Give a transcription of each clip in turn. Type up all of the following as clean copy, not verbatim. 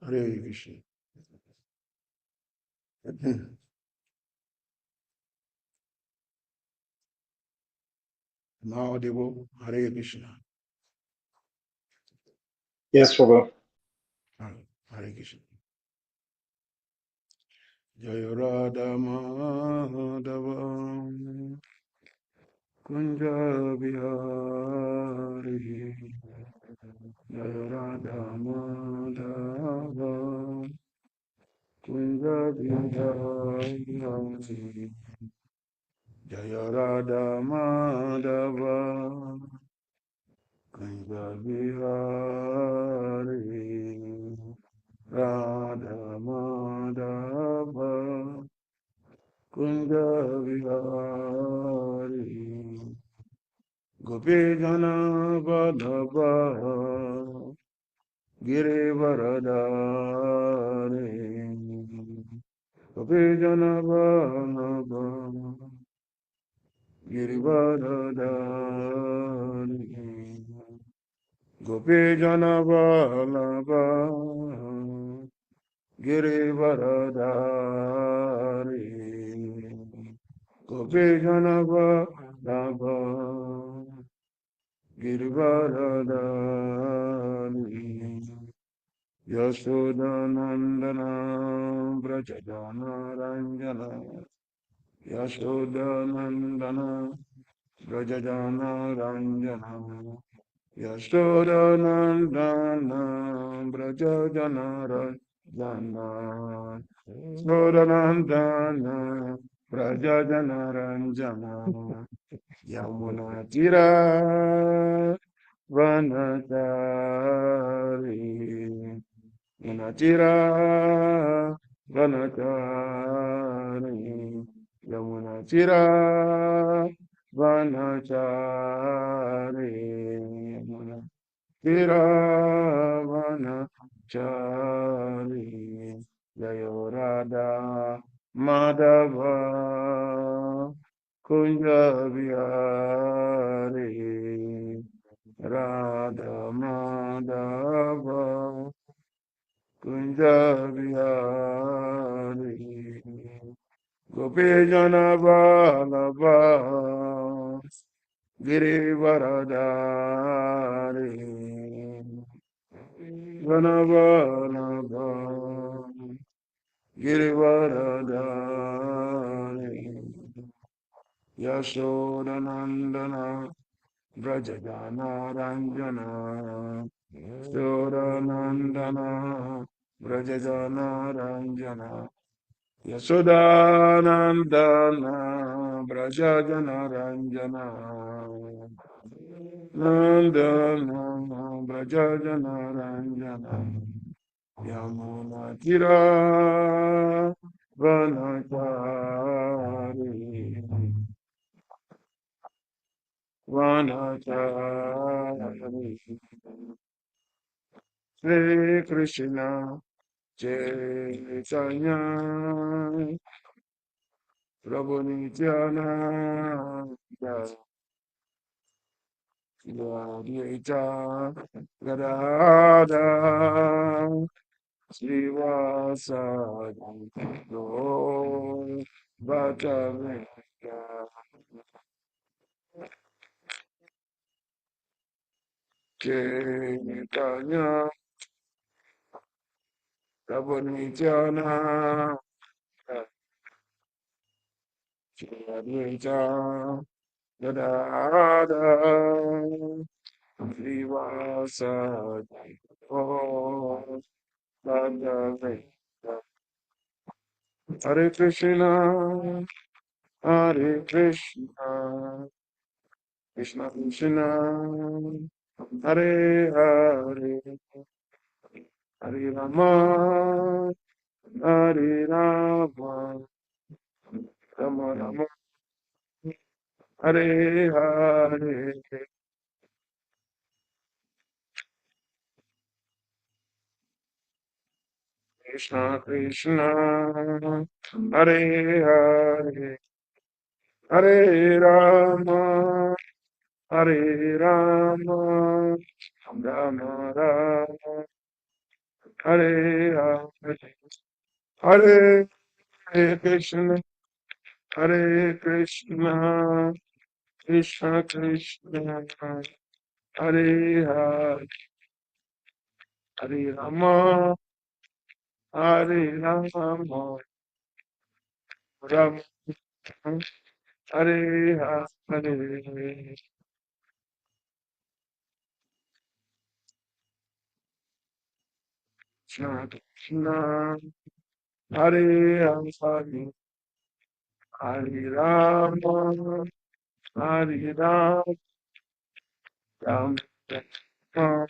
Hare Krishna. Now Devo, Hare Krishna. Yes, Prabhu. Hare Krishna. Jaya Radha Madhava Kunja Bihari Jaya Radha Madhava Kunja Bihari Jaya Radha Madhava Kunja Bihari Radha Madhava Kunja Vihari Gopi Jana Vadhava Girivaradari Gopi Jana Vadhava Girivaradari Gopi Jana Vadhava Girivaradari Gopi Janava Dava Girivaradari Yashodanandana Brajadana Ranjana Yashodanandana Brajadana Ranjana Yashodanandana Brajadana Ranjana Yashodanandana Brajadana Ranjana Yamuna Tira Vanatari Munatira Vanatari Yamuna Tira Vanachari Yamuna Tira Vanachari Jayorada Madhava Kunja Vihari Radha Madhava Kunja Vihari Gopi Jana Vallabha Girivaradari Jana Vallabha Girivaradari Yashodanandana Brajajana Ranjana Yashodanandana Brajajana Ranjana Yashodanandana Brajajana Ranjana Nandana Brajajana Ranjana Yamuna Tira Vanachari Vanachari Sri Krishna Chaitanya Prabhu Nityananda Gita Gadada Srivasadi Gaur Bhattacharya Chaitanya Prabhu Nityananda Gita Gadada Srivasadi Gaur Bhattacharya Hare Krishna, Hare Krishna, Krishna Krishna, Hare Hare, Hare Rama, Hare Rama, Rama Rama, Hare Hare, Krishna Krishna, Hare Hare, Hare Rama, Hare Rama, Rama Rama, Hare Rama, Hare Krishna, Hare Krishna, Krishna Krishna, Hare Hare, Hare Rama, Hare Rama, Rama, Hare Hare, Krishna Krishna, Hare Hare, Hare Rama, Hare Rama, Rama,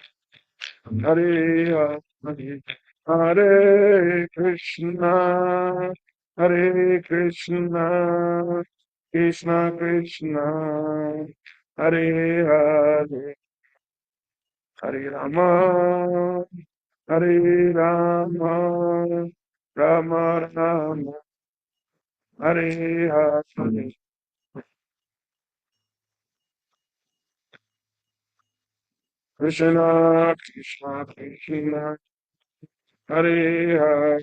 Hare Hare. Hare Krishna, Hare Krishna, Krishna Krishna, Hare Hare, Hare Rama, Hare Rama, Rama Rama, Hare Hare. Krishna Krishna Krishna, Hare Hare,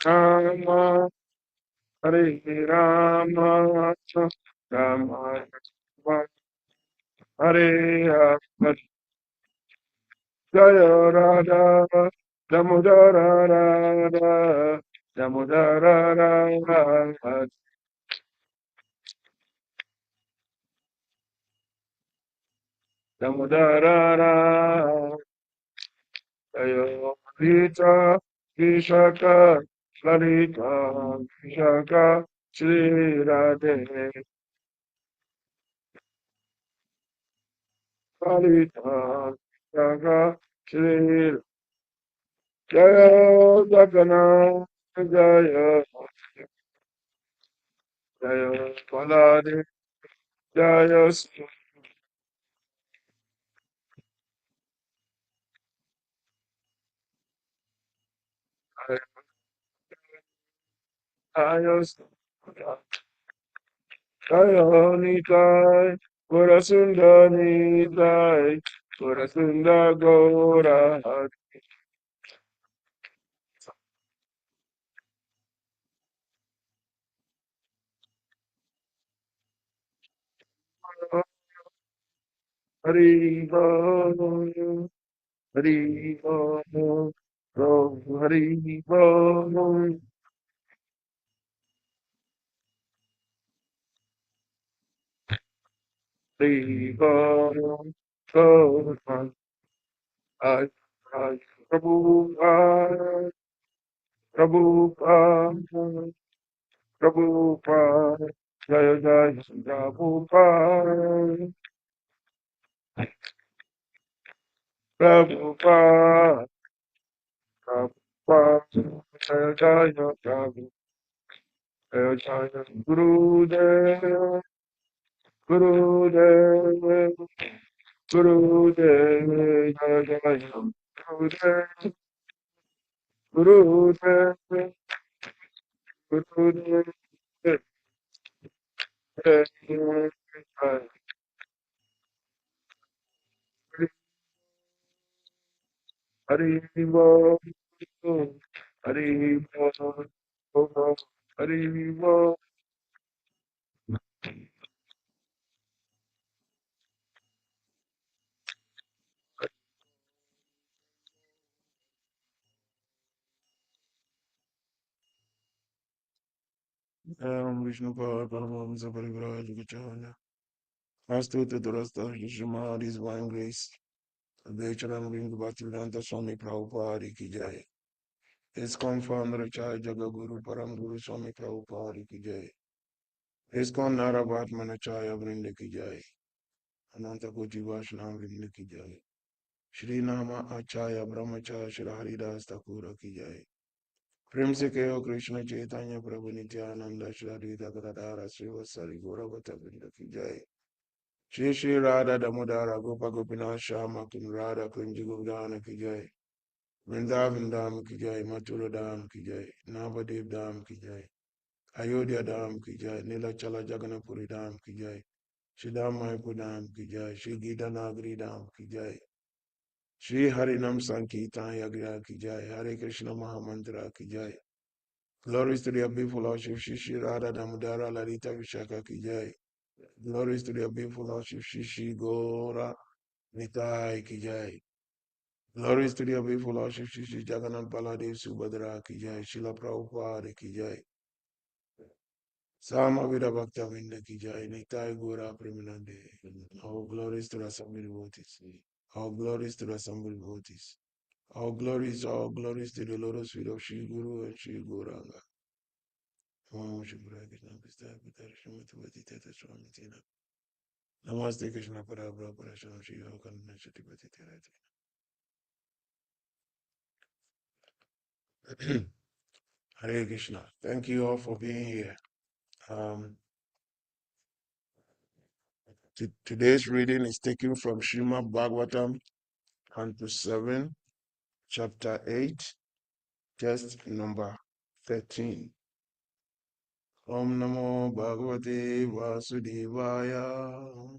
Rama, Hare Rama, Rama Rama, Hare Hare. Jaya Radha, Damodara Radha, Damodara Radha, Damodara Radha, Jaya Gita, Vishaka, Lalita, Vishaka, Shri Radhe, Lalita, Vishaka, Shri Jaya Jagana, Jaya, Jaya Balade, Jaya Jaya Jaya Nitai, Purasunda Nitai, Purasunda Gora, Hari Bo, Hari Bo, Hari Bo, Hari Bo, Go, I, Prabhu, Prabhupada, Prabhupada, Jaya Jaya Prabhupada, Prabhupada, Prabhupada, Jaya Jaya Prabhu, Jaya Jaya Gurudev, Gurudev, Gurudev, Jaya Jaya Gurudev, Gurudev, Gurudev, Hari Bo, Hari Bo, Hari Bo. Vishnu Pad Paramahamsa Parivraj Gacchana Astuta Durasta Srimad His Divine Grace Advaitaram Ring Bhaktivedanta Swami Prabhupada Ki Jai ISKCON Founder Acharya Jagaguru Param Guru Swami Prabhupada Ki Jai ISKCON Narabatman Acharya Vrinda Ki Jai Ananta Koti Vaishnava Vrinda Ki Jai Shri Nama Acharya Brahmacharya Shri Haridas Thakur Ki Jai प्रेम से कहो कृष्ण चैतन्य प्रभु नित्यानंद श्री अद्वैत गदाधर श्रीवासादि गौरभक्त वृंद की जय श्री श्री राधा दामोदर गोप गोपीनाथ श्याम कुंज राधा कुंज गोदान की जय वृंदावन धाम की जय मथुरा धाम की जय नवद्वीप धाम की जय अयोध्या धाम की जय नीलाचल जगन्नाथपुरी धाम की जय श्री धाम मायपुर धाम की जय श्री गीता नागरी धाम की जय Shri Harinam Sankirtan Yagya Ki Jai, Hare Krishna Mahamantra Ki Jai. Glories to the beautiful Lordship Shri Shri Radha Damodara Lalita Vishaka Ki Jai. Glories to the beautiful Lordship Shri Shri Gora Nitai Ki Jai. Glories to the beautiful Lordship Shri Shri Jagannath Baladev Subhadra Ki Jai. Srila Prabhupada Ki Jai. Sama Vida Bhakta Vinda Ki Jai. Nitai Gora Premanande. All glories to the assembled devotees. All glories to the assembled devotees. All glories to the lotus feet of Shri Guru and Shri Gauranga. Namaste Krishna Parabra Parashanam Shri Yogananda Shatipati Tirati. Hare Krishna. Thank you all for being here. Today's reading is taken from Srimad Bhagavatam, Canto 7, Chapter 8, text number 13. Om Namo Bhagavate Vasudevaya.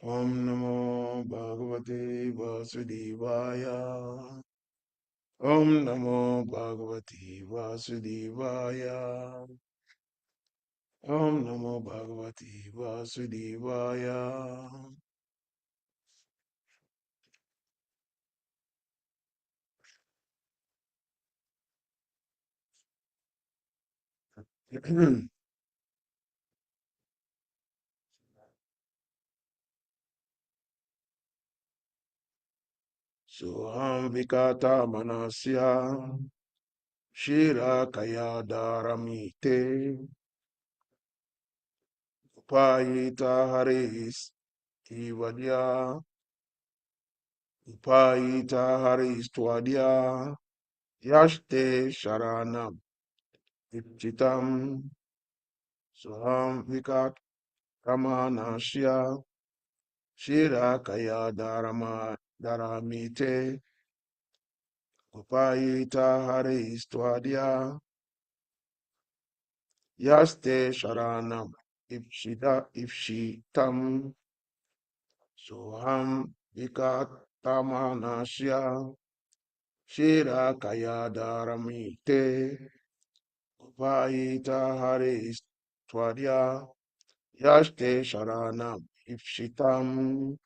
Om Namo Bhagavate Vasudevaya. Om Namo Bhagavate Vasudevaya. Om Namo Bhagavate Vasudevaya. Soham Vikata Manasya Shira Kaya Dharamite Upayita Haris Ivadya Upayita Haris Twadya Yashte Sharanam Ipchitam Soham Vikat Ramanasya Shira Kaya Dharamite Upayita Haris Twadya Yaste Sharanam Ipshitam Soham Vikatamanasya Shira Kaya Dharamite Upayita Haris Twadya Yaste Sharanam Ipshitam.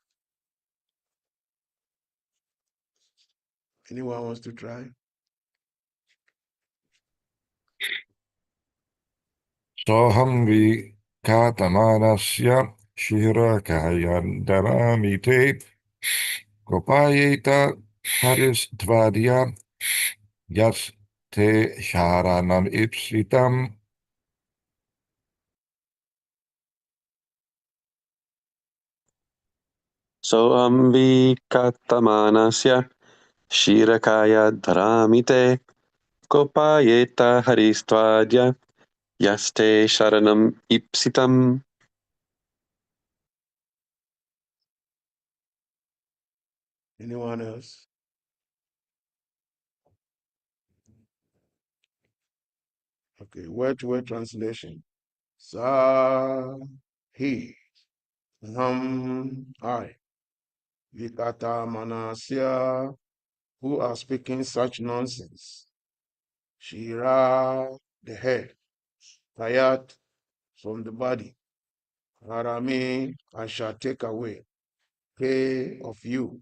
Anyone wants to try? Soham vikatamanasya shirakaya kopayeta haris tvadya yaste sharanam ipsitam. Soham vikatamanasya shirakaya dharamite kopayeta haristvaja yaste sharanam ipsitam. Anyone else? Okay, word-to-word translation. Sa he I Vikata Manasya, who are speaking such nonsense. Shira, the head. Tayat, from the body. Harami, I shall take away. Pay of you.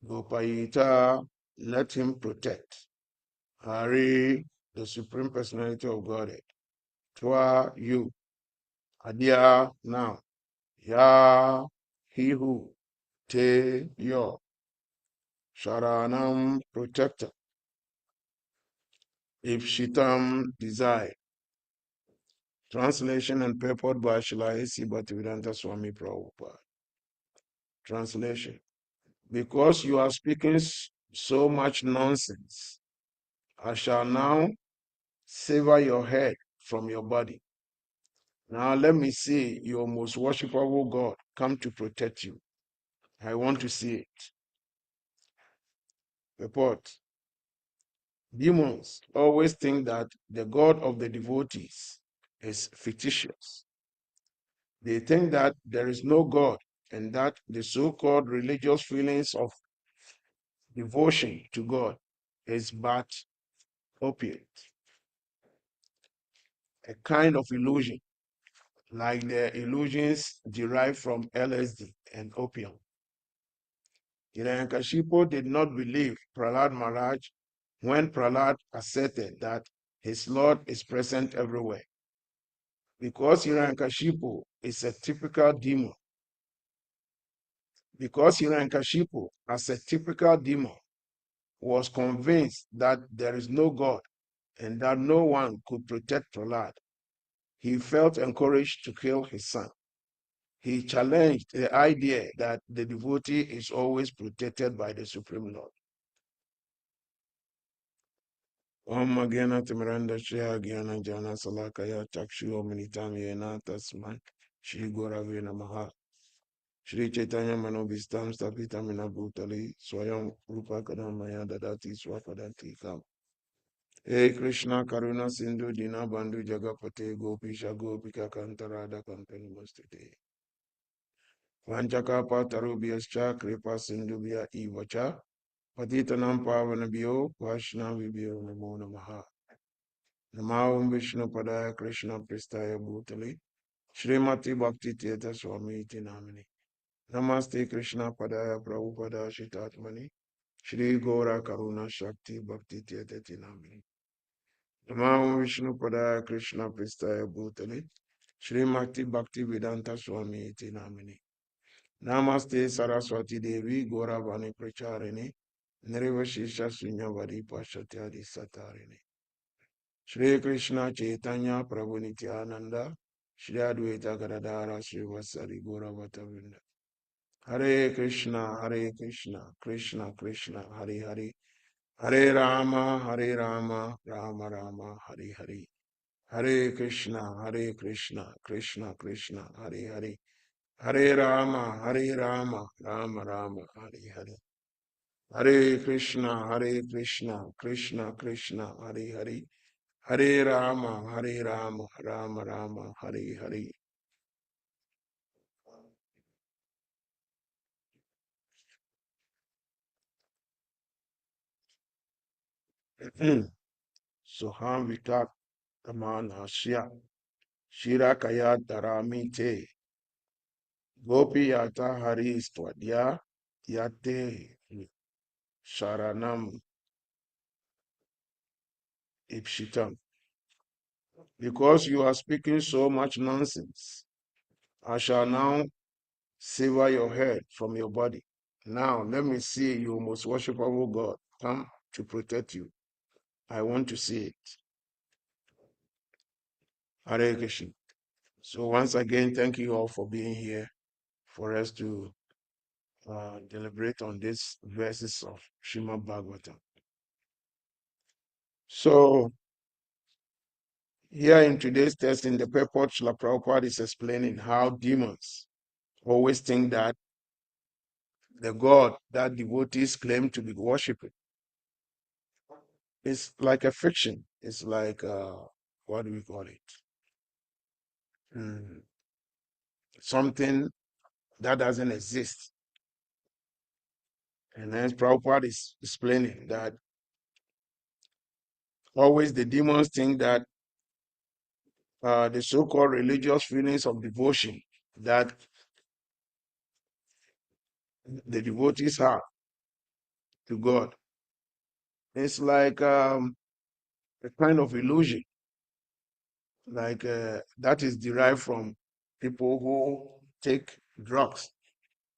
Gopayita, let him protect. Hari, the Supreme Personality of Godhead. Twa, you. Adya, now. Ya, he who. Te, your. Sharanam, protector. Ipshitam, desire. Translation and purport by Srila A.C. Bhaktivedanta Swami Prabhupada. Translation. Because you are speaking so much nonsense, I shall now sever your head from your body. Now let me see your most worshipful God come to protect you. I want to see it. Report. Demons always think that the God of the devotees is fictitious. They think that there is no God and that the so-called religious feelings of devotion to God is but opiate, a kind of illusion, like the illusions derived from LSD and opium. Hiranyakashipu did not believe Prahlad Maharaj when Prahlad asserted that his Lord is present everywhere. Because Hiranyakashipu is a typical demon, as a typical demon, was convinced that there is no God and that no one could protect Prahlad, he felt encouraged to kill his son. He challenged the idea that the devotee is always protected by the Supreme Lord. Om Agena Timiranda Shreya Gyana Jana Salakaya Chakshu Omnitam Yena Tasman Shri Goravi Namaha Shri Chaitanya Manobhistam Stapitamina Bhutali Swayam Rupa Kadamaya Dadati Swapadanti Kam. Hey Krishna Karuna Sindhu Dina Bandhu Jagapate Gopisha Gopika Kantarada Kampani Mastite Vanchaka Tarubhyascha Kripa Sindhubhya Ivacha Patitanam Pavanabhyo Vaishnavibhyo Namo Namaha Namo Vishnu Padaya Krishna Pristaya Bhutali Srimati Bhakti Tirtha Swami Iti Namini Namaste Krishna Padaya Prabhupada Shitatmani Shri Gora Karuna Shakti Bhakti Tirtha Iti Namini Namo Vishnu Padaya Krishna Pristaya Bhutali Srimati Bhakti Vedanta Swami Iti Namini Namaste Saraswati Devi Gauravani Pracharini Nirvashisha Sunyavadi Pashatyadi Satarini Shri Krishna Chaitanya Prabhu Nityananda Shri Advaita Gadadara Shri Vasari Gauravata Vrinda Hare Krishna Krishna Krishna Hare Hare Hare Rama Rama Rama Hare Hare Hare Krishna Krishna Krishna Hare Hare Hare Rama Rama Rama Hare Hare Hare Krishna Krishna Krishna Hare Hare Hare Rama Rama Rama Hare Hare. Soham Vitak Taman Hasya Shira Kaya Taramite Gopi Yata Hari Stwadya Yate Sharanam Ipshitam. Because you are speaking so much nonsense, I shall now sever your head from your body. Now let me see you, most worshipful God, come to protect you. I want to see it. Hare Krishna. So once again, thank you all for being here for us to deliberate on these verses of Srimad Bhagavatam. So here in today's text, in the purport, Srila Prabhupada is explaining how demons always think that the God that devotees claim to be worshipping is like a fiction. It's like, what do we call it? Something that doesn't exist. And then Prabhupada is explaining that always the demons think that the so-called religious feelings of devotion that the devotees have to God, it's like a kind of illusion, like that is derived from people who take drugs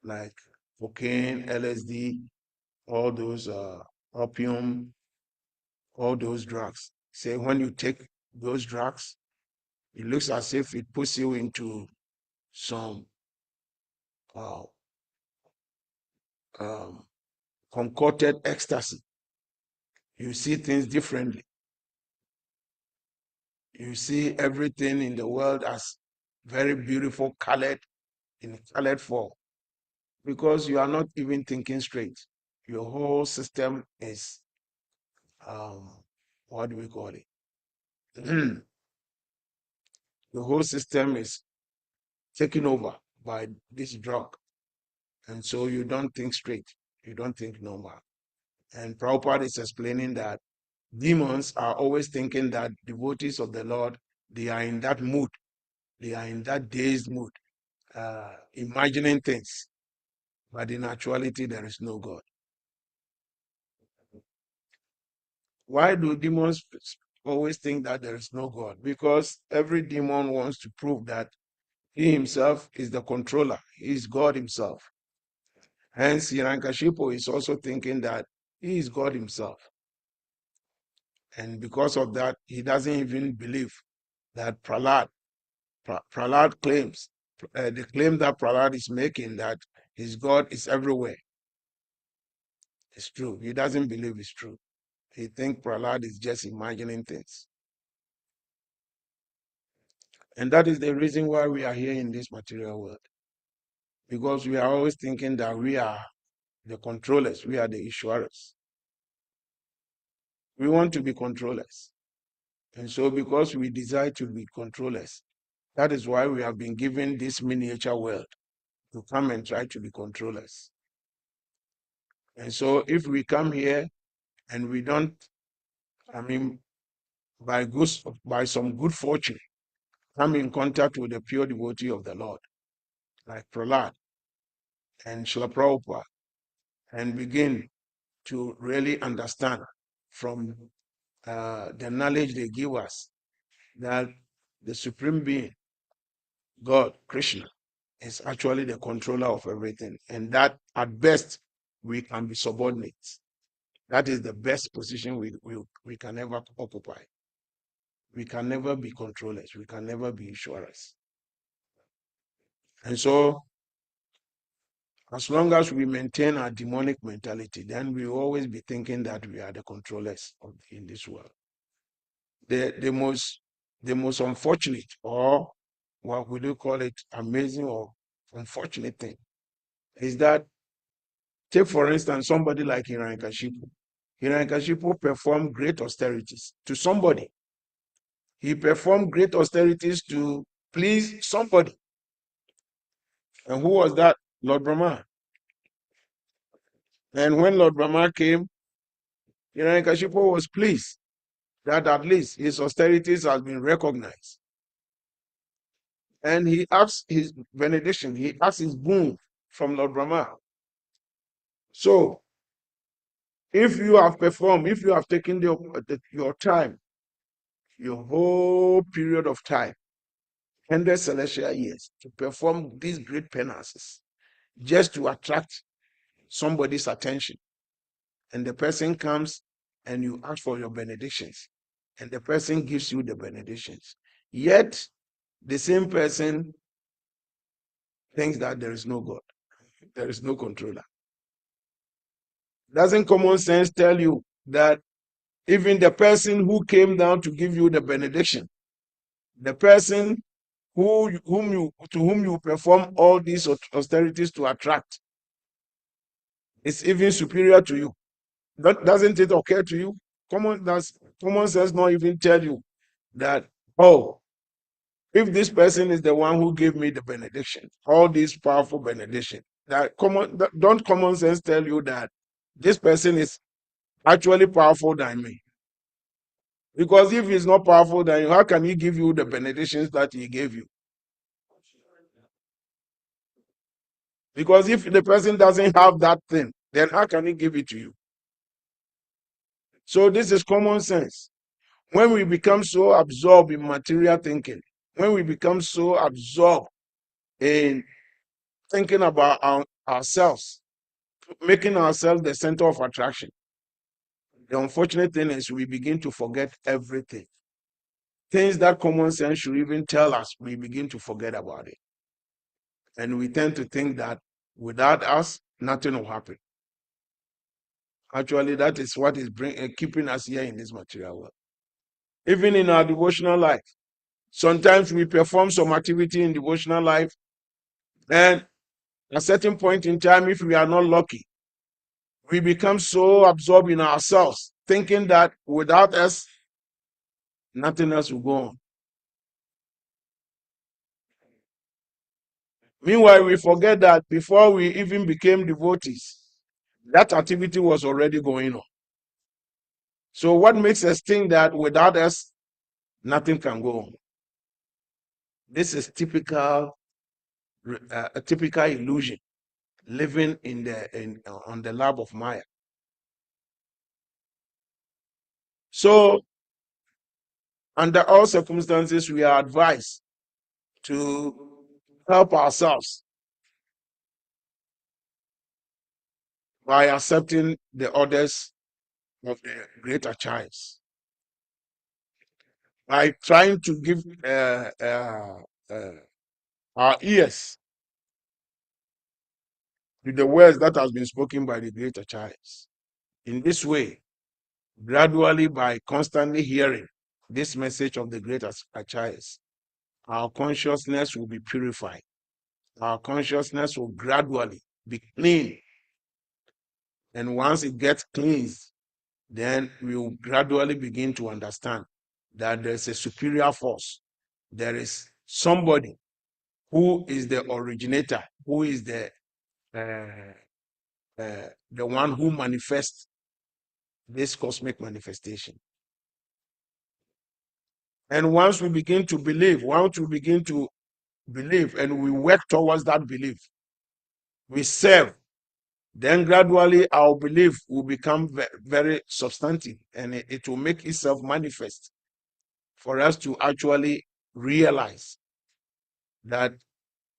like cocaine, LSD, all those opium, all those drugs. Say when you take those drugs, it looks as if it puts you into some uh, um, concocted ecstasy. You see things differently. You see everything in the world as very beautiful, colored, in colored form, because you are not even thinking straight. Your whole system is, what do we call it? The whole system is taken over by this drug. And so you don't think straight. You don't think normal. And Prabhupada is explaining that demons are always thinking that devotees of the Lord, they are in that mood, they are in that dazed mood, imagining things. But in actuality, there is no God. Why do demons always think that there is no God? Because every demon wants to prove that he himself is the controller. He is God himself. Hence, Hiranyakashipu is also thinking that he is God himself. And because of that, he doesn't even believe that Prahlad claims, the claim that Prahlad is making that his God is everywhere. It's true. He doesn't believe it's true. He thinks Prahlad is just imagining things. And that is the reason why we are here in this material world. Because we are always thinking that we are the controllers, we are the issuers. We want to be controllers. And so because we desire to be controllers, that is why we have been given this miniature world to come and try to be controllers. And so if we come here and we don't, by some good fortune, come in contact with the pure devotee of the Lord, like Prahlad and Srila Prabhupada, and begin to really understand from the knowledge they give us that the Supreme Being, God, Krishna, is actually the controller of everything. And that at best, we can be subordinates. That is the best position we can ever occupy. We can never be controllers. We can never be insurers. And so, as long as we maintain our demonic mentality, then we will always be thinking that we are the controllers in this world. The most unfortunate, or what would you call it, amazing or unfortunate thing, is that, take for instance somebody like Hiranyakashipu. Hiranyakashipu performed great austerities to somebody. He performed great austerities to please somebody. And who was that? Lord Brahma. And when Lord Brahma came, Hiranyakashipu was pleased that at least his austerities has been recognized. And he asked his benediction, he asked his boon from Lord Brahma. So, if you have performed, if you have taken your time, your whole period of time, 100 celestial years, to perform these great penances, just to attract somebody's attention, and the person comes and you ask for your benedictions, and the person gives you the benedictions, yet the same person thinks that there is no God, there is no controller. Doesn't common sense tell you that even the person who came down to give you the benediction, the person to whom you perform all these austerities to attract, is even superior to you? Doesn't it occur to you? Common sense not even tell you that, oh, if this person is the one who gave me the benediction, all these powerful benediction, don't common sense tell you that this person is actually powerful than me? Because if he's not powerful than you, how can he give you the benedictions that he gave you? Because if the person doesn't have that thing, then how can he give it to you? So this is common sense. When we become so absorbed in material thinking, when we become so absorbed in thinking about ourselves, making ourselves the center of attraction, the unfortunate thing is we begin to forget everything. Things that common sense should even tell us, we begin to forget about it. And we tend to think that without us, nothing will happen. Actually, that is what is keeping us here in this material world. Even in our devotional life, sometimes we perform some activity in devotional life, and at a certain point in time, if we are not lucky, we become so absorbed in ourselves, thinking that without us, nothing else will go on. Meanwhile, we forget that before we even became devotees, That activity was already going on. So what makes us think that without us, nothing can go on? This is a typical illusion living on the lab of Maya. So under all circumstances, we are advised to help ourselves by accepting the orders of the great acharyas, by trying to give our ears to the words that has been spoken by the great acharyas. In this way, gradually, by constantly hearing this message of the great acharyas, our consciousness will be purified. Our consciousness will gradually be clean. And once it gets cleansed, then we will gradually begin to understand that there's a superior force. There is somebody who is the originator, who is the one who manifests this cosmic manifestation. And once we begin to believe and we work towards that belief, we serve, then gradually our belief will become very substantive, and it will make itself manifest for us to actually realize that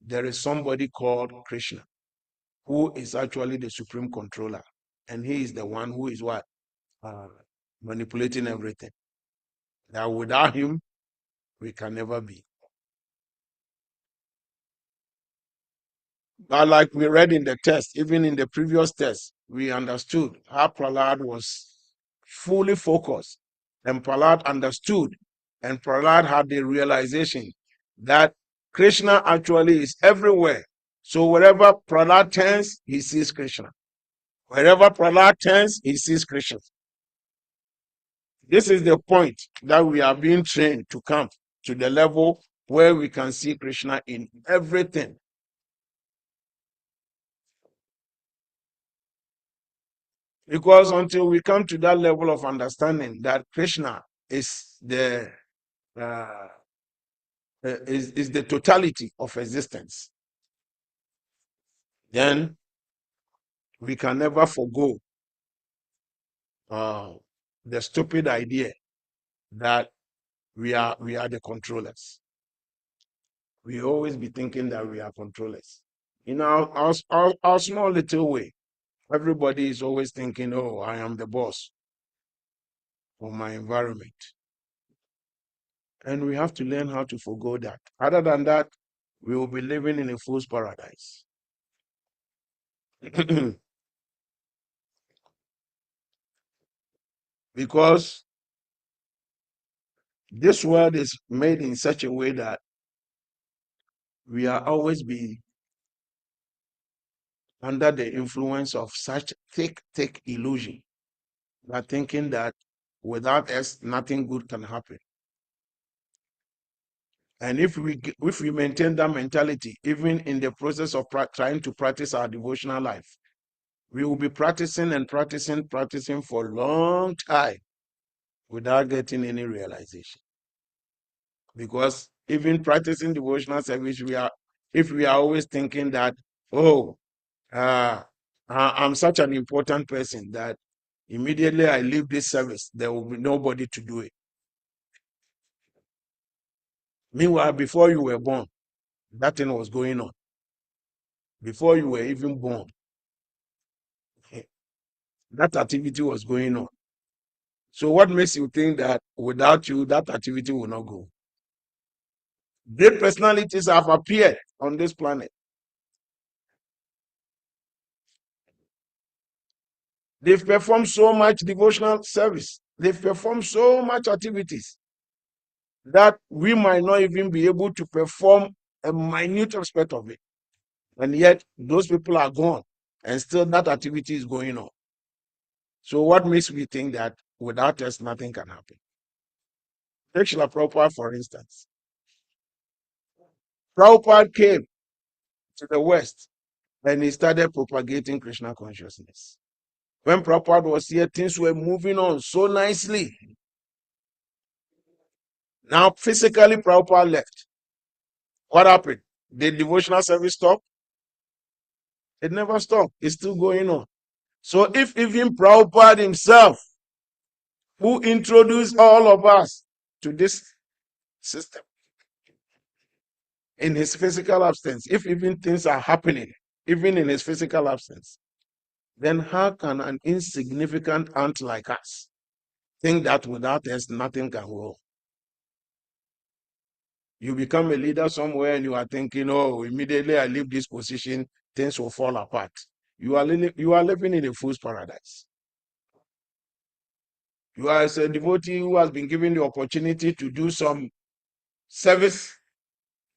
there is somebody called Krishna who is actually the supreme controller, and he is the one who is what? Manipulating everything. That without him, we can never be. But like we read in the text, even in the previous text, we understood how Prahlad was fully focused, and Prahlad understood, and Prahlad had the realization that Krishna actually is everywhere. So wherever Prahlad turns, he sees Krishna. Wherever Prahlad turns, he sees Krishna. This is the point that we are being trained to come to the level where we can see Krishna in everything. Because until we come to that level of understanding that Krishna is the totality of existence, then we can never forego the stupid idea that we are the controllers. We always be thinking that we are controllers. In our small little way, everybody is always thinking, oh, I am the boss of my environment. And we have to learn how to forego that. Other than that, we will be living in a fool's paradise. Because this world is made in such a way that we are always be under the influence of such thick illusion, that thinking that without us, nothing good can happen. And if we maintain that mentality, even in the process of trying to practice our devotional life, we will be practicing for a long time without getting any realization. Because even practicing devotional service, if we are always thinking that, oh, I'm such an important person that immediately I leave this service, there will be nobody to do it. Meanwhile, before you were born, that thing was going on. Before you were even born, that activity was going on. So what makes you think that without you, that activity will not go? Great personalities have appeared on this planet. They've performed so much devotional service. They've performed so much activities that we might not even be able to perform a minute aspect of it. And yet those people are gone, and still that activity is going on. So what makes me think that without us, nothing can happen? Take Srila Prabhupada, for instance. Prabhupada came to the West and he started propagating Krishna consciousness. When Prabhupada was here, things were moving on so nicely. Now, physically, Prabhupada left. What happened? Did devotional service stop? It never stopped. It's still going on. So if even Prabhupada himself, who introduced all of us to this system, in his physical absence, if even things are happening, even in his physical absence, then how can an insignificant ant like us think that without us nothing can go? You become a leader somewhere and you are thinking, oh, immediately I leave this position, things will fall apart. You are living in a fool's paradise. You are as a devotee who has been given the opportunity to do some service,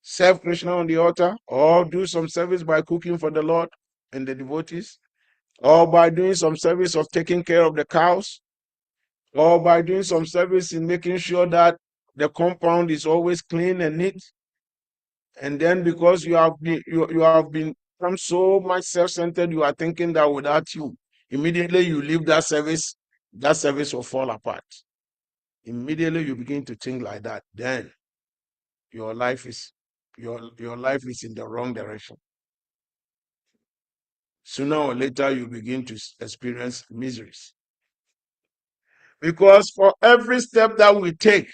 serve Krishna on the altar, or do some service by cooking for the Lord and the devotees, or by doing some service of taking care of the cows, or by doing some service in making sure that the compound is always clean and neat. And then because you have been become so much self-centered, you are thinking that without you, immediately you leave that service will fall apart. Immediately you begin to think like that, then your life is in the wrong direction. Sooner or later you begin to experience miseries. Because for every step that we take,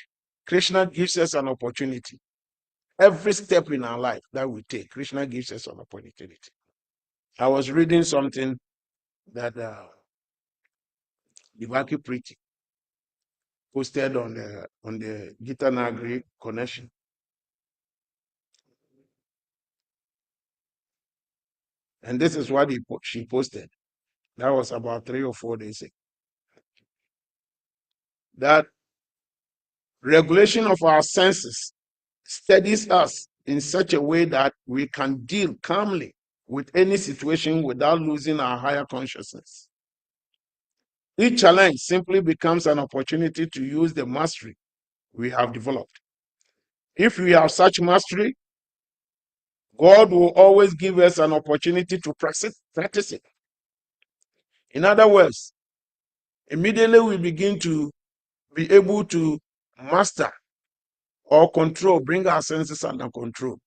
Krishna gives us an opportunity. Every step in our life that we take, Krishna gives us an opportunity. I was reading something that Devaki Preeti posted on the Gita Nagari connection. And this is what she posted. That was about 3 or 4 days ago. That regulation of our senses steadies us in such a way that we can deal calmly with any situation without losing our higher consciousness. Each challenge simply becomes an opportunity to use the mastery we have developed. If we have such mastery, God will always give us an opportunity to practice it. In other words, immediately we begin to be able to master or control, bring our senses under control.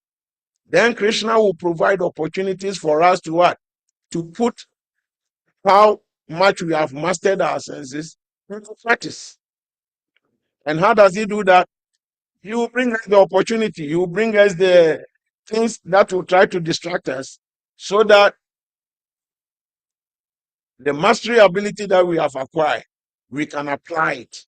Then Krishna will provide opportunities for us to what? To put how much we have mastered our senses into practice. And how does he do that? He will bring us the opportunity. He will bring us the things that will try to distract us so that the mastery ability that we have acquired, we can apply it.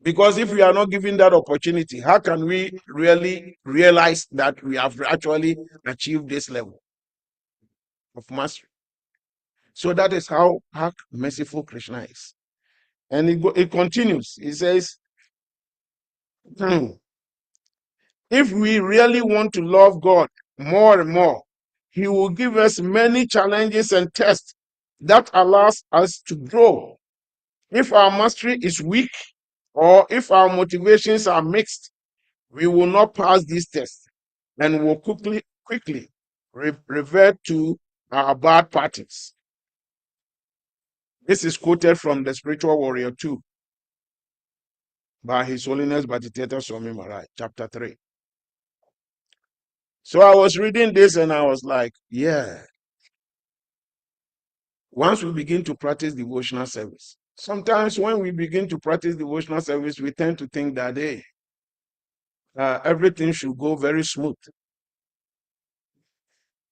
Because if we are not given that opportunity, how can we really realize that we have actually achieved this level of mastery? So that is how merciful Krishna is. And it continues. He says, if we really want to love God more and more, He will give us many challenges and tests that allows us to grow. If our mastery is weak or if our motivations are mixed, we will not pass these tests and will quickly revert to our bad patterns. This is quoted from the Spiritual Warrior 2 by His Holiness Bhattacharya Swami Maharaj, chapter 3. So I was reading this and I was like, yeah. Once we begin to practice devotional service, sometimes when we begin to practice devotional service, we tend to think that, hey, everything should go very smooth.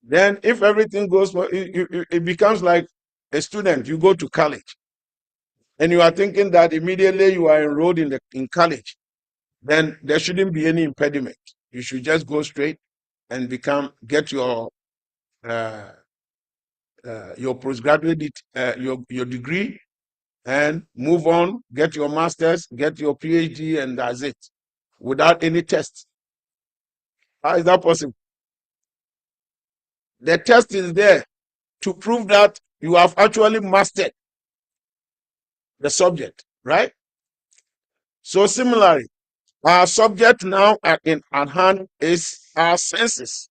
Then if everything goes, it becomes like a student. You go to college and you are thinking that immediately you are enrolled in college, then there shouldn't be any impediment. You should just go straight and get your postgraduate, your degree, and move on, get your master's, get your PhD, and that's it, without any test. How is that possible? The test is there to prove that you have actually mastered the subject, right? So similarly, our subject now at hand is our senses.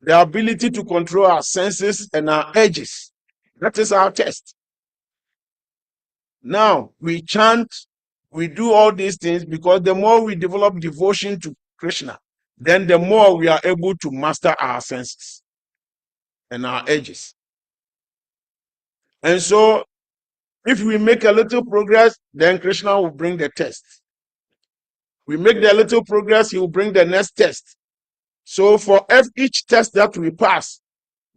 the ability to control our senses and our urges. That is our test. Now, we chant, we do all these things because the more we develop devotion to Krishna, then the more we are able to master our senses and our urges. And so, if we make a little progress, then Krishna will bring the test. We make the little progress, he will bring the next test. So for each test that we pass,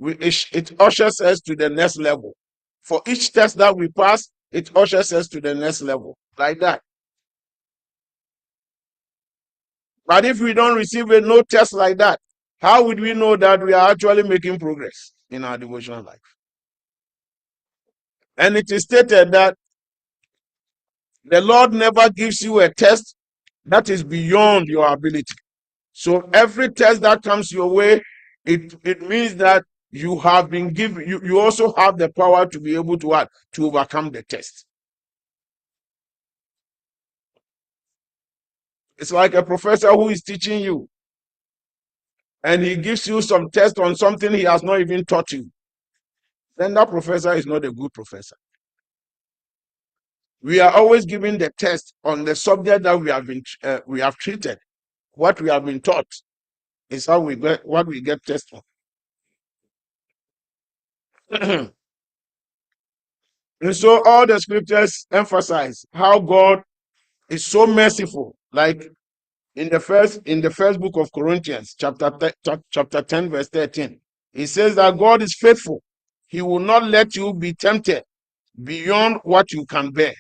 it ushers us to the next level. For each test that we pass, it ushers us to the next level. Like that. But if we don't receive no test like that, how would we know that we are actually making progress in our devotional life? And it is stated that the Lord never gives you a test that is beyond your ability. So every test that comes your way, it means that you have been given, you also have the power to be able to overcome the test. It's like a professor who is teaching you, and he gives you some test on something he has not even taught you. Then that professor is not a good professor. We are always given the test on the subject that we have treated. What we have been taught is how we get what we get tested on. And so all the scriptures emphasize how God is so merciful. Like in the first book of Corinthians, chapter 10, verse 13, it says that God is faithful. He will not let you be tempted beyond what you can bear.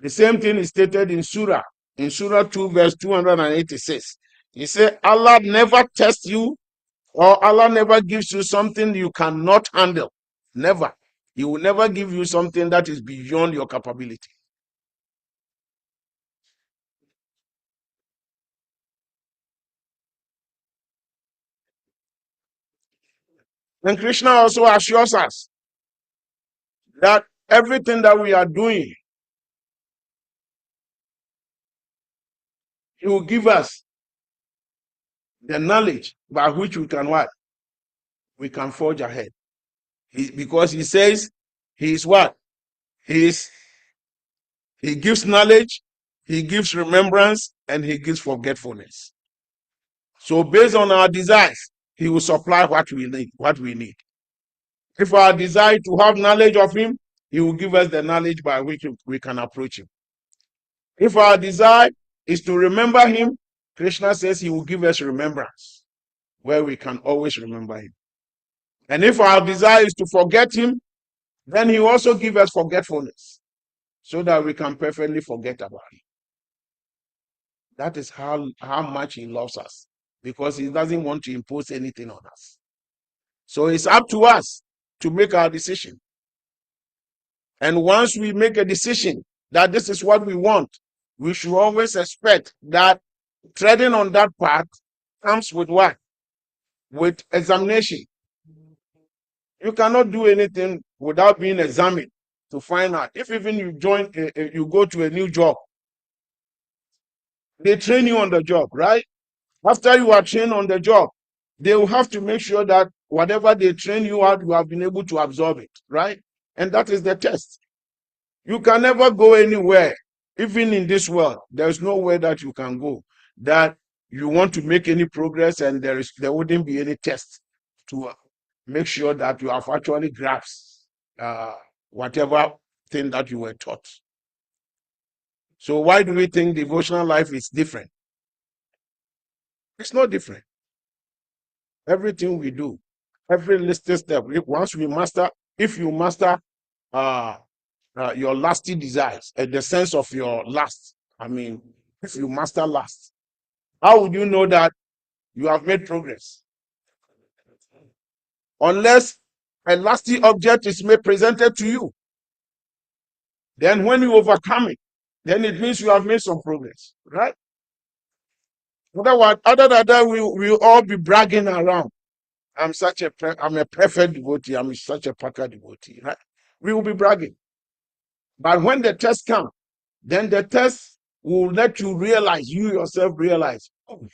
The same thing is stated in Surah 2, verse 286. He said, Allah never tests you, or Allah never gives you something you cannot handle. Never. He will never give you something that is beyond your capability. And Krishna also assures us that everything that we are doing, he will give us the knowledge by which we can what? We can forge ahead. Because he says he is what? He gives knowledge, he gives remembrance, and he gives forgetfulness. So based on our desires, he will supply what we need. If our desire to have knowledge of him, he will give us the knowledge by which we can approach him. If our desire is to remember him, Krishna says he will give us remembrance, where we can always remember him. And if our desire is to forget him, then he will also give us forgetfulness, so that we can perfectly forget about him. That is how much he loves us, because he doesn't want to impose anything on us. So it's up to us to make our decision. And once we make a decision that this is what we want, we should always expect that treading on that path comes with what? With examination. You cannot do anything without being examined to find out. If even you you go to a new job, they train you on the job, right? After you are trained on the job, they will have to make sure that whatever they train you at, you have been able to absorb it, right? And that is the test. You can never go anywhere, even in this world. There's nowhere that you can go that you want to make any progress, and there wouldn't be any test to make sure that you have actually grasped whatever thing that you were taught. So why do we think devotional life is different? It's not different. Everything we do, every listed step, if you master your lasting desires, the sense of your lust, if you master lust, how would you know that you have made progress? Unless a lasting object is presented to you. Then when you overcome it, then it means you have made some progress, right? Other than that, we'll all be bragging around. I'm a perfect devotee. I'm such a Paka devotee, right? We will be bragging. But when the test comes, then the test will let you realize, you yourself realize, oh,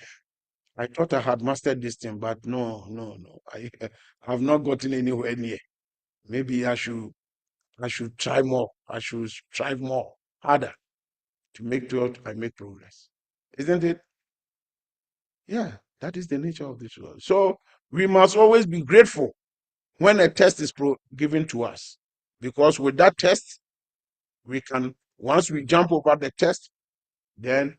I thought I had mastered this thing, but no. I have not gotten anywhere near. Maybe I should try more. I should strive more, harder to make sure I make progress. Isn't it? Yeah, that is the nature of this world. So we must always be grateful when a test is given to us, because with that test, we can, once we jump over the test, then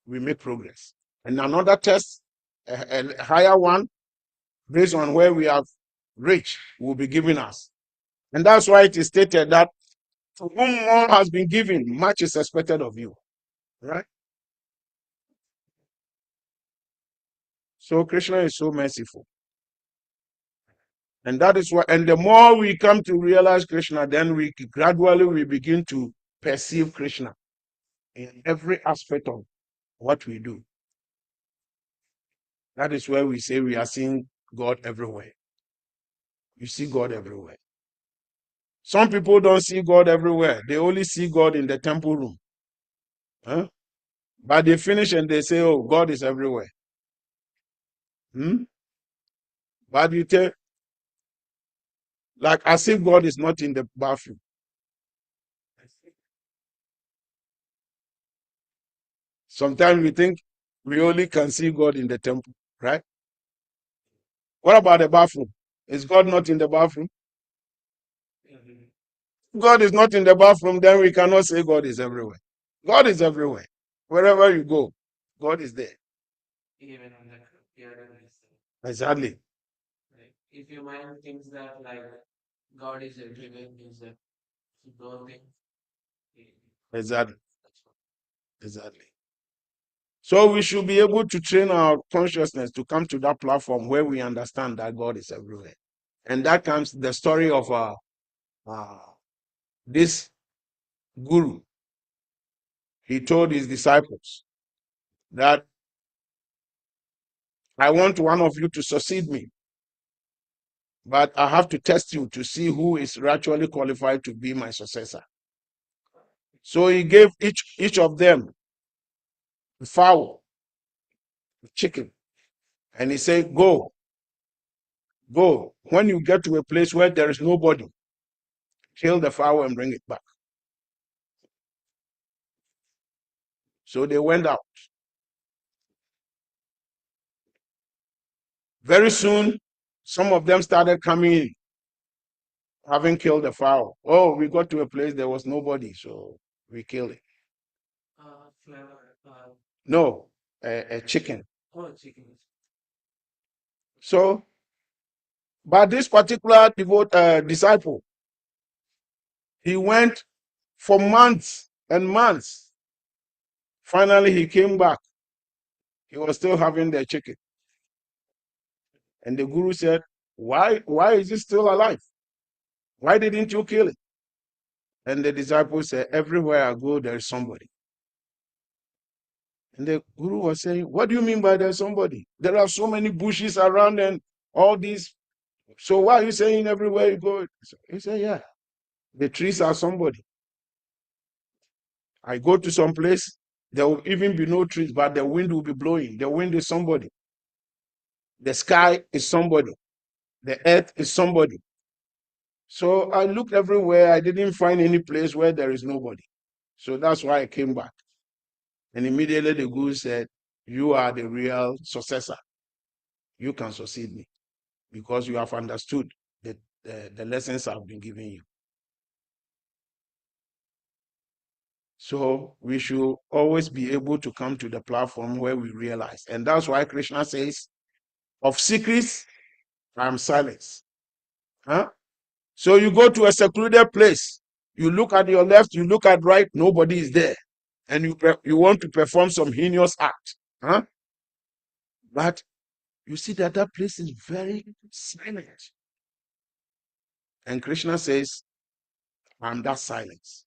we make progress. And another test, a higher one, based on where we have reached, will be given us. And that's why it is stated that to whom more has been given, much is expected of you. Right? So Krishna is so merciful. And that is why, and the more we come to realize Krishna, then we gradually begin to perceive Krishna in every aspect of what we do. That is where we say we are seeing God everywhere. You see God everywhere. Some people don't see God everywhere. They only see God in the temple room. Huh? But they finish and they say, oh, God is everywhere. But you tell, like as if God is not in the bathroom. Sometimes we think we only can see God in the temple, right? What about the bathroom? Is God not in the bathroom? God is not in the bathroom, then we cannot say God is everywhere. God is everywhere. Wherever you go, God is there. Even on the computer. Exactly. If your mind thinks that like God is everywhere, is a don't think. Exactly. Exactly. So we should be able to train our consciousness to come to that platform where we understand that God is everywhere. And that comes the story of this guru. He told his disciples that I want one of you to succeed me, but I have to test you to see who is actually qualified to be my successor. So he gave each of them a fowl, a chicken, and he said, go. When you get to a place where there is nobody, kill the fowl and bring it back. So they went out. Very soon, some of them started coming in, having killed the fowl. Oh, we got to a place there was nobody, so we killed it. Flavor. No, a chicken. Oh, chicken. So, but this particular disciple, he went for months and months. Finally, he came back. He was still having the chicken. And the guru said, why is it still alive? Why didn't you kill it? And the disciple said, everywhere I go, there is somebody. And the guru was saying, what do you mean by there's somebody? There are so many bushes around and all these. So why are you saying everywhere you go? He said, yeah, the trees are somebody. I go to some place, there will even be no trees, but the wind will be blowing. The wind is somebody. The sky is somebody. The earth is somebody. So I looked everywhere. I didn't find any place where there is nobody. So that's why I came back. And immediately the guru said, you are the real successor. You can succeed me because you have understood the lessons I've been giving you. So we should always be able to come to the platform where we realize. And that's why Krishna says, of secrets, I am silence. Huh? So you go to a secluded place, you look at your left, you look at right, nobody is there. And you want to perform some heinous act. Huh? But you see that that place is very silent. And Krishna says, I'm that silence.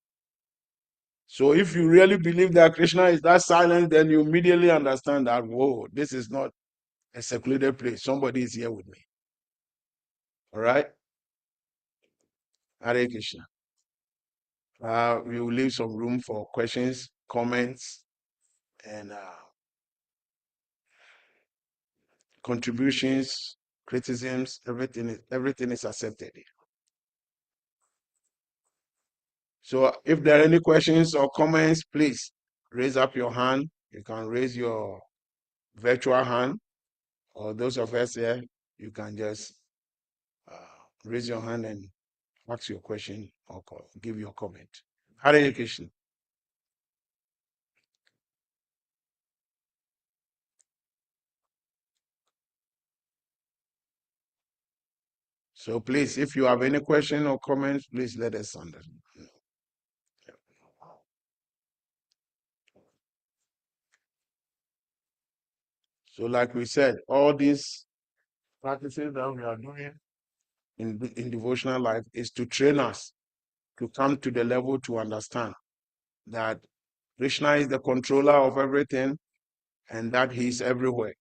So if you really believe that Krishna is that silence, then you immediately understand that, whoa, this is not a secluded place. Somebody is here with me. All right? Hare Krishna. We will leave some room for questions, comments, and contributions, criticisms, everything is accepted. So if there are any questions or comments, please raise up your hand. You can raise your virtual hand, or those of us here, you can just raise your hand and ask your question or give your comment. Hare Krishna. So please, if you have any question or comments, please let us understand. So like we said, all these practices that we are doing in devotional life is to train us to come to the level to understand that Krishna is the controller of everything and that he is everywhere.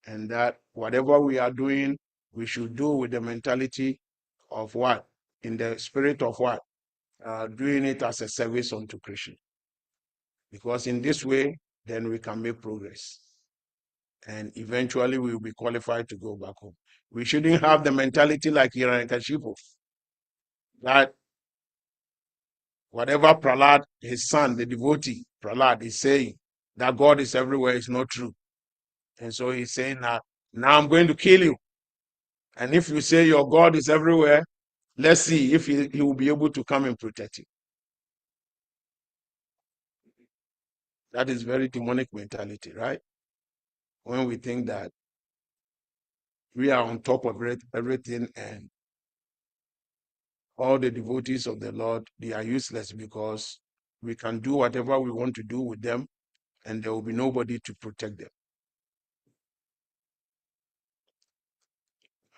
And that whatever we are doing, we should do with the mentality of what? In the spirit of what? Doing it as a service unto Krishna. Because in this way, then we can make progress. And eventually we will be qualified to go back home. We shouldn't have the mentality like Hiranyakashipu, that whatever Prahlad, his son, the devotee, Prahlad, is saying, that God is everywhere is not true. And so he's saying that, now I'm going to kill you. And if you say your God is everywhere, let's see if he will be able to come and protect you. That is very demonic mentality, right? When we think that we are on top of everything and all the devotees of the Lord, they are useless because we can do whatever we want to do with them and there will be nobody to protect them.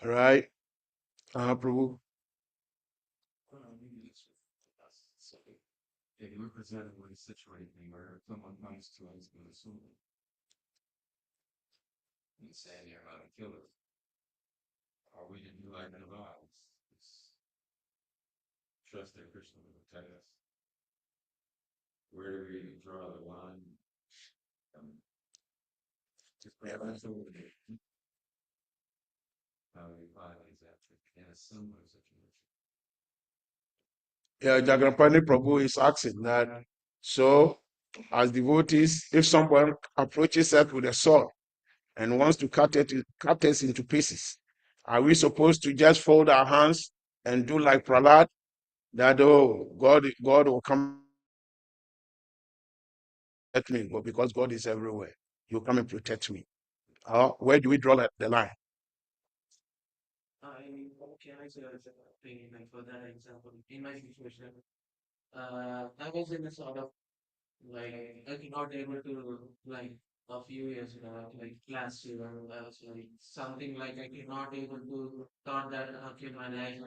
All right? Prabhu? If we're presented with a situation where someone comes to us with a sword and saying they're about to kill us, are we to do like the vows? Trust that Krishna will protect us. Where do we draw the line? How we find these in a similar situation? Yeah, Jagrapani Prabhu is asking that. So, as devotees, if someone approaches us with a sword and wants to cut us into pieces, are we supposed to just fold our hands and do like Prahlad? That, oh, God will come at me, but because God is everywhere, He'll come and protect me. Where do we draw the line? Can I say thing like for that example? In my situation, I was in a sort of like I was not able to like a few years back, like last year, I was like something like I could not able to thought that okay, my life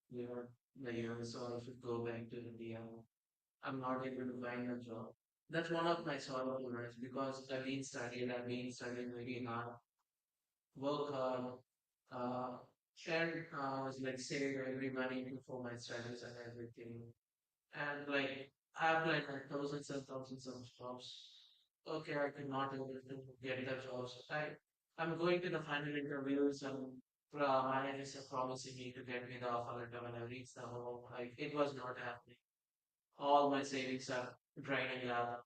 you know the year, so I should go back to India. I'm not able to find a job. That's one of my sorrowful nights because I've been studying very hard, work hard, uh, and was like save every money for my studies and everything. And like I applied like thousands and thousands of jobs. Okay, I could not able to get the jobs. I'm going to the final interviews and managers are promising me to get me the offer letter when I reach the home. Like it was not happening. All my savings are draining out.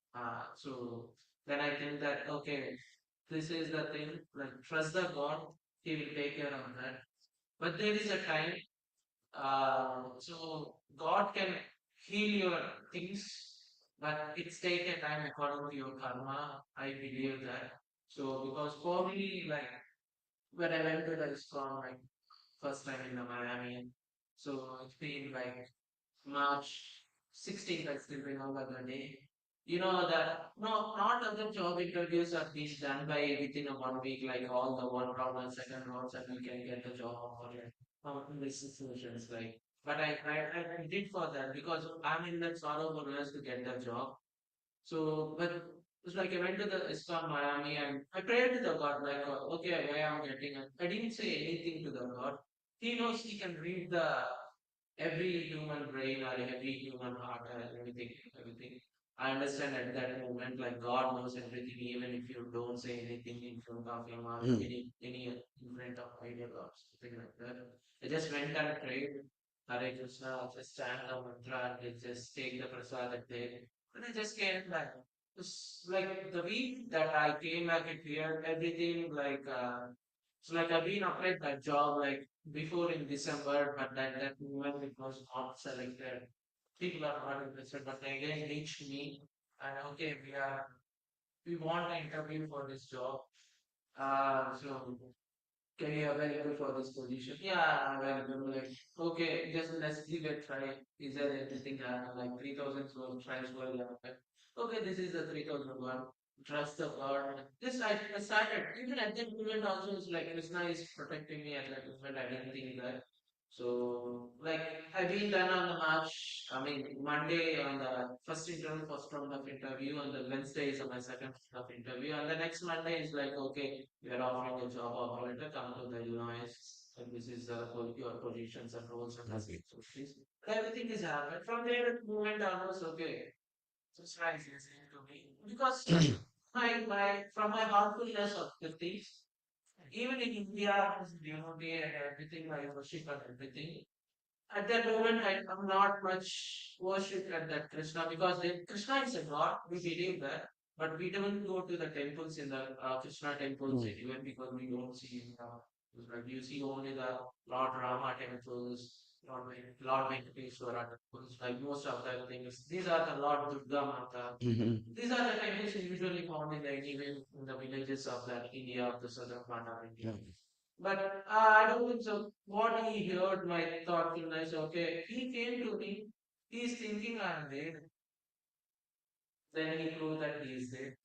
So then I think that okay, this is the thing. Like trust the God, He will take care of that. But there is a time. So God can heal your things, but it's take a time according to your karma. I believe that. So because for me, like when I went to the ISKCON, like first time in the Miami, so it's been like March 16th, I still remember the day. You know that no, not other job interviews are being done by within a 1 week, like all the one round and second rounds, and we can get the job offer. In these situations, like, but I did for that because I'm in that sort of a rush to get the job. So, but it's like I went to the ISKCON Miami and I prayed to the God, like, okay, why I'm getting it. I didn't say anything to the God. He knows he can read the every human brain or every human heart and everything. I understand at that moment, like God knows everything, even if you don't say anything in front of Him or any in front of idol or something like that. I just went and prayed, Hare Krishna, just chant the mantra and just take the prasad at there. And I just came back. It's like the week that I came back here, everything like it's like I've been applied that job like before in December, but that moment it was not selected. People are not interested, but they again reached me and okay, we want an interview for this job. So can you available for this position? Yeah, I'm available. Like, okay, just let's give it a try. Is there anything like 3,000 tries well? Okay, this is the 3,001. Trust the God. This I started. Even at that moment also, it's like Krishna is protecting me at that moment. I didn't think that. So, like, I've been done on the March, I mean, Monday on the first interview, first round of interview, and the Wednesday is my second round of interview, and the next Monday is like, okay, we are offering a job opportunity, come to the Illinois, and this is your positions and roles and responsibilities. But everything is happened. From there, movement almost okay. So it's nice listening to me because my from my heartfulness of the things, even in India, devotee and everything, my worship and everything. At that moment, I'm not much worshipped at that Krishna because Krishna is a god. We believe that, but we don't go to the temples in the Krishna temples anywhere because we don't see him. Like you see only the Lord Rama temples, Lord Venkateswara temples. Like most of the things, these are the Lord Durga Mata. These are the temples usually found in the anywhere in the villages of the India, of the southern part of India. But I don't think so. What he heard, my thoughtfulness, okay, he came to me, he's thinking I'm dead. Then he proved that he is dead.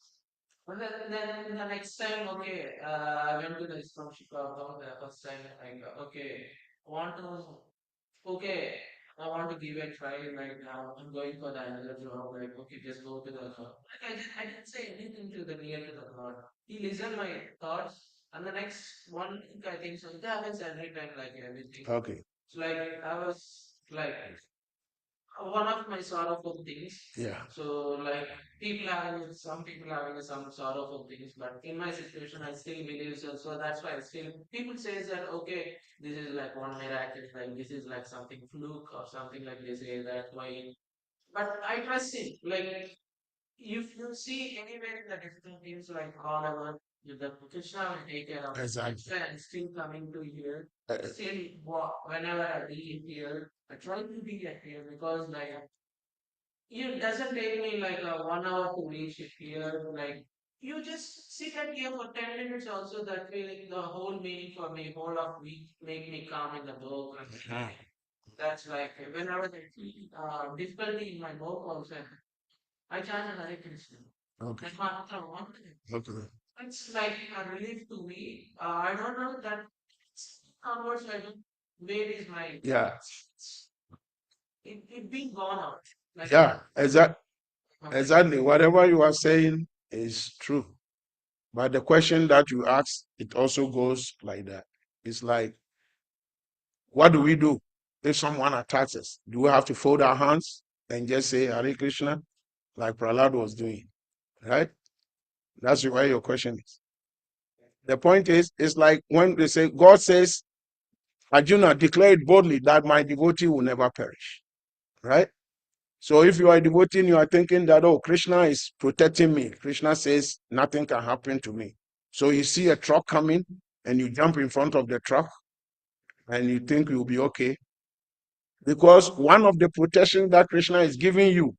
But then the next time, okay, I went to the from Chicago the first time. I go, okay, want to, okay, I want to give it a try right now. I'm going for the another job. Like, okay, just go to the job. Like, I didn't say anything to the near to the God. He listened my thoughts, and the next one week, I think so. It happens every time, like everything. Okay. It's like I was like one of my sorrowful things. Yeah. So like some people having some sorrowful things, but in my situation, I still believe so. So that's why I still people say that okay, this is like one miracle, like this is like something fluke or something like they say that why. But I trust him. Like if you see anywhere in the different things like all over, the Krishna will take care of it. Exactly. So I'm still coming to here. Uh, Still, whenever I be here, I try to be at here because like it doesn't take me like 1 hour to reach it here. Like you just sit at here for 10 minutes. Also, that will the whole meaning for me, whole of week, make me calm in the work. And that's like whenever I feel difficulty in my work also, I chant Hare Krishna. Okay. That's mantra one. Okay. It's like a relief to me. I don't know that onwards. I don't. Where is my? Yeah. It been gone out. Like Yeah. Exactly. okay. Exactly. Whatever you are saying is true. But the question that you ask, it also goes like that. It's like, what do we do if someone attacks us? Do we have to fold our hands and just say Hare Krishna, like Prahlad was doing? Right? That's where your question is. The point is, it's like when they say, God says, Arjuna, declare it boldly that my devotee will never perish. Right? So if you are a devotee, you are thinking that, oh, Krishna is protecting me. Krishna says nothing can happen to me. So you see a truck coming and you jump in front of the truck and you think you'll be okay. Because one of the protections that Krishna is giving you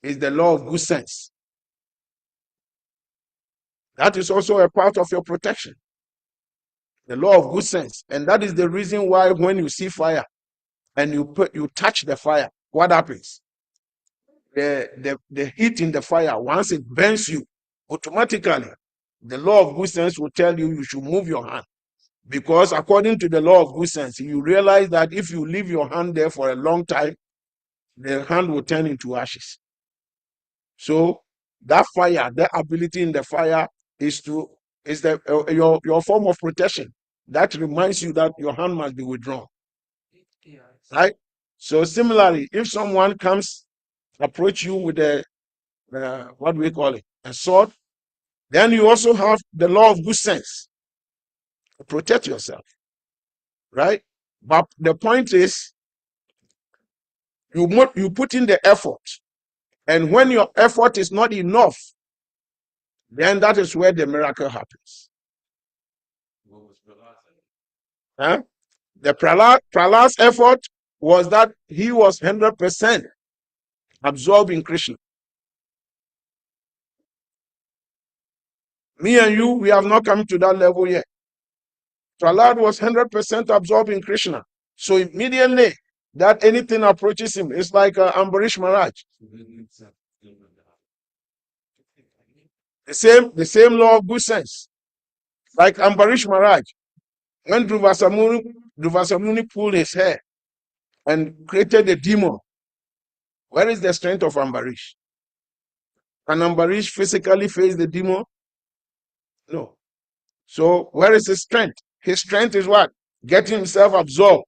is the law of good sense. That is also a part of your protection. The law of good sense. And that is the reason why when you see fire and you touch the fire, what happens? The heat in the fire, once it burns you, automatically the law of good sense will tell you should move your hand. Because according to the law of good sense, you realize that if you leave your hand there for a long time, the hand will turn into ashes. So that fire, the ability in the fire is your form of protection. That reminds you that your hand must be withdrawn. Yeah. Right? So similarly, if someone comes approach you with a what do we call it? A sword. Then you also have the law of good sense to protect yourself, right? But the point is, you put in the effort, and when your effort is not enough, then that is where the miracle happens. What was philosophy? Huh? The Prahlad's effort was that he was 100% absorbed in Krishna. Me and you, we have not come to that level yet. Prahlad was 100% absorbed in Krishna. So immediately that anything approaches him, it's like Ambarish Maharaj. The same law of good sense. Like Ambarish Maharaj, when Dhruvasamuni pulled his hair and created a demon, where is the strength of Ambarish? Can Ambarish physically face the demon? No. So where is his strength? His strength is what? Getting himself absorbed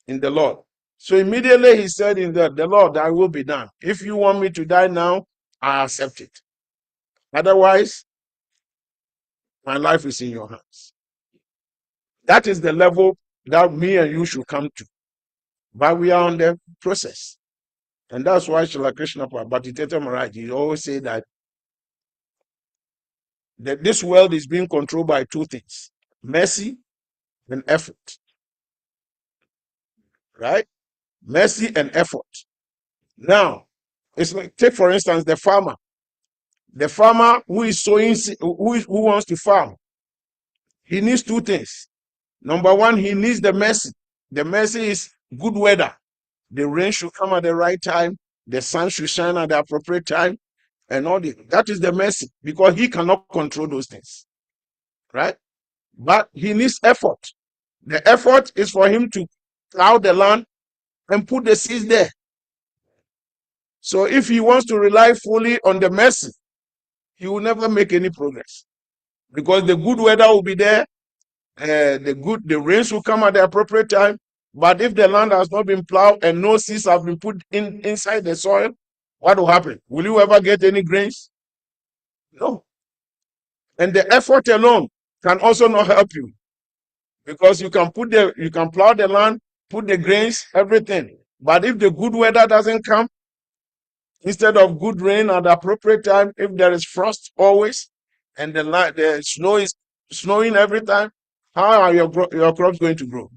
in the Lord. So immediately he said in the Lord, thy will be done. If you want me to die now, I accept it. Otherwise, my life is in your hands. That is the level that me and you should come to. But we are on the process. And that's why Srila Krishna Bhattiteta Maharaj, he always say that this world is being controlled by two things: mercy and effort. Right? Mercy and effort. Now, it's like, take for instance the farmer. The farmer who is sowing, who wants to farm, he needs two things. Number one, he needs the mercy. The mercy is good weather. The rain should come at the right time. The sun should shine at the appropriate time. And all that is the mercy, because he cannot control those things. Right? But he needs effort. The effort is for him to plow the land and put the seeds there. So if he wants to rely fully on the mercy, he will never make any progress, because the good weather will be there, the rains will come at the appropriate time. But if the land has not been plowed and no seeds have been put inside the soil, what will happen? Will you ever get any grains? No. And the effort alone can also not help you, because you can plow the land, put the grains, everything. But if the good weather doesn't come, instead of good rain at the appropriate time, if there is frost always, and the snow is snowing every time, how are your crops going to grow?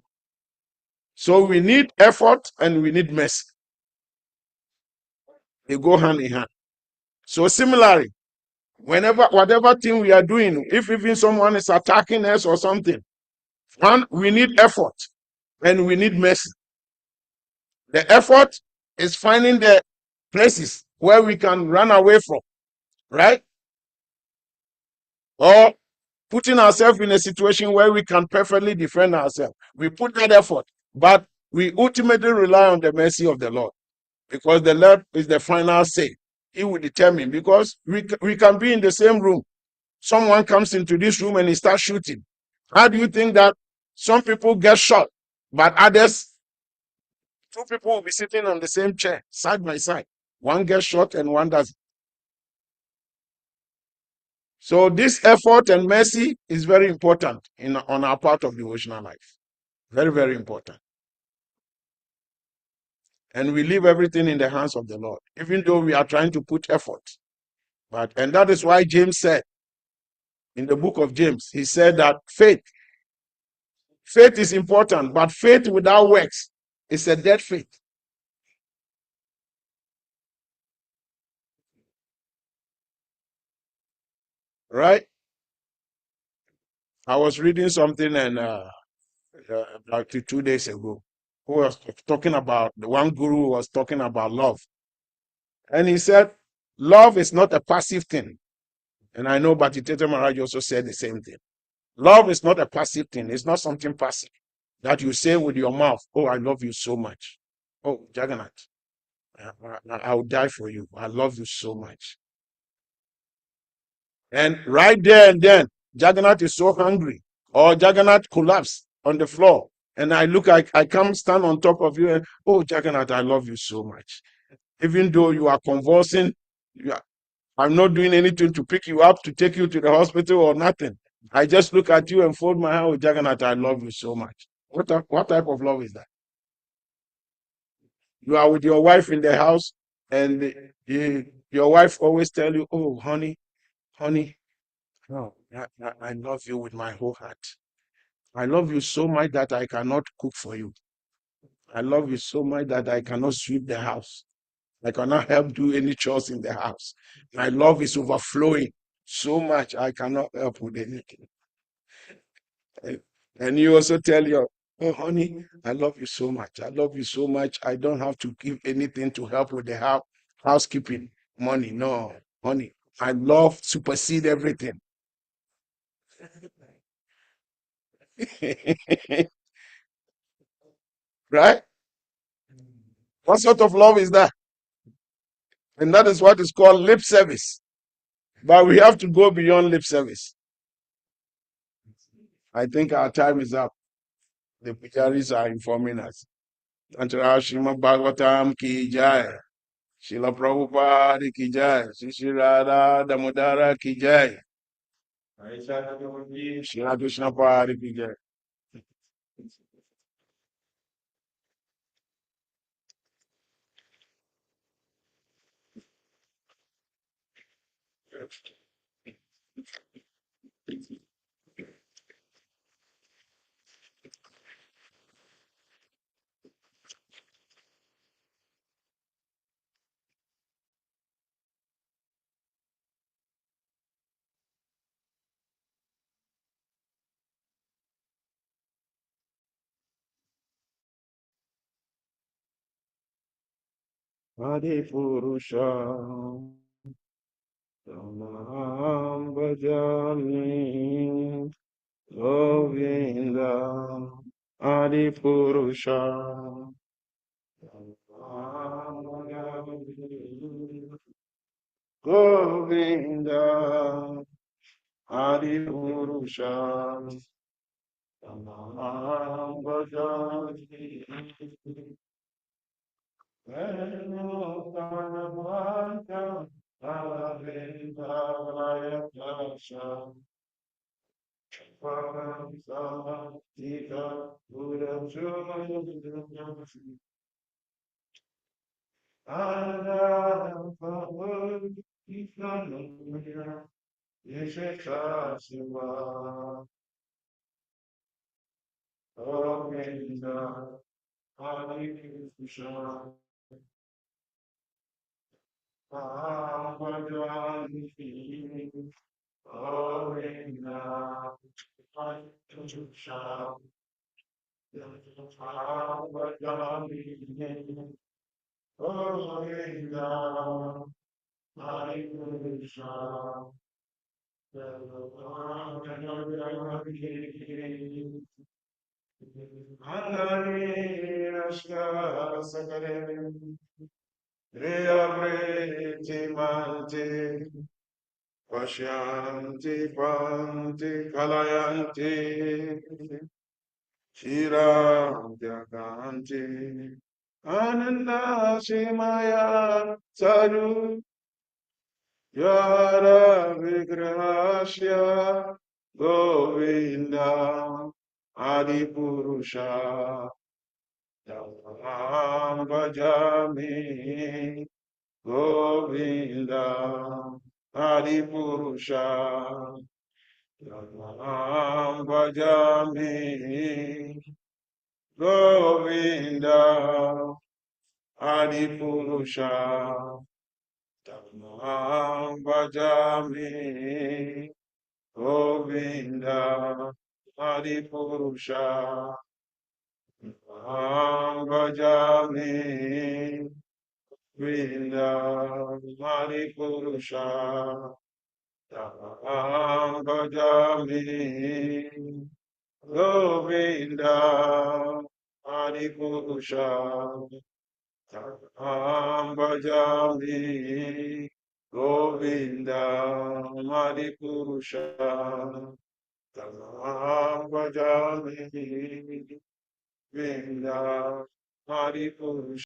So we need effort and we need mercy. They go hand in hand. So similarly, whatever thing we are doing, if even someone is attacking us or something, one, we need effort and we need mercy. The effort is finding the places where we can run away from, right? Or putting ourselves in a situation where we can perfectly defend ourselves. We put that effort, but we ultimately rely on the mercy of the Lord, because the Lord is the final say. He will determine, because we can be in the same room. Someone comes into this room and he starts shooting. How do you think that some people get shot, but others, two people will be sitting on the same chair, side by side. One gets shot and one doesn't. So this effort and mercy is very important on our part of devotional life. Very, very important. And we leave everything in the hands of the Lord, even though we are trying to put effort. And that is why James said in the book of James, he said that faith is important, but faith without works is a dead faith. Right? I was reading something and like 2 days ago, who was talking about, the one guru was talking about love. And he said, love is not a passive thing. And I know Bhattiteta Maharaj also said the same thing. Love is not a passive thing. It's not something passive that you say with your mouth, oh, I love you so much. Oh, Jagannath, I will die for you. I love you so much. And right there and then, Jagannath is so hungry, or Jagannath collapsed on the floor. And I come stand on top of you and, oh, Jagannath, I love you so much. Even though you are convulsing Yeah, I'm not doing anything to pick you up, to take you to the hospital or nothing. I just look at you and fold my hand with Jagannath. I love you so much. What type of love is that? You are with your wife in the house, and your wife always tell you, "Oh, honey, no, I love you with my whole heart. I love you so much that I cannot cook for you. I love you so much that I cannot sweep the house. I cannot help do any chores in the house. My love is overflowing so much I cannot help with anything." And you also tell your, "Oh, honey, I love you so much. I love you so much. I don't have to give anything to help with the housekeeping money. No, honey, I love supersede everything." Right? What sort of love is that? And that is what is called lip service. But we have to go beyond lip service. I think our time is up. The pujaris are informing us. Antara Srimad Bhagavatam ki jai. Srila Prabhupada ki jai. Sri Radha Damodara ki jai. Srila Krishna Pada ki jai. Adi Purusha Tamam Bhajami Govinda Adi Purusha Tamam Bhajami Govinda Adi Purusha Tamam Bhajami Venutanamaya Avindaraya Dasha Paramsa Tika Gurajuna Anam Pavod Ikanamya Yeshaka Siva Govinda Hari Krishna Bhagavani Govinda Hari Krishna Bhagavani Govinda Hari Krishna Bhagavani Nagari Rashka Sakare Riyavriti Manti Pashyanti Panti Kalayanti Shiram Tyakanti Ananda Shimaya Saru Yara Vigrahasya Govinda Adipurusha Tam Bhajami Govinda Adipurusha Tam Bhajami Govinda Adipurusha Tam Bhajami Govinda Adipurusha Tam Bhajami Govinda Adipurusha Tam Bhajami Govinda Adipurusha Tam Bhajami Govinda Adipurusha Tam Bhajami Govinda Adipurusha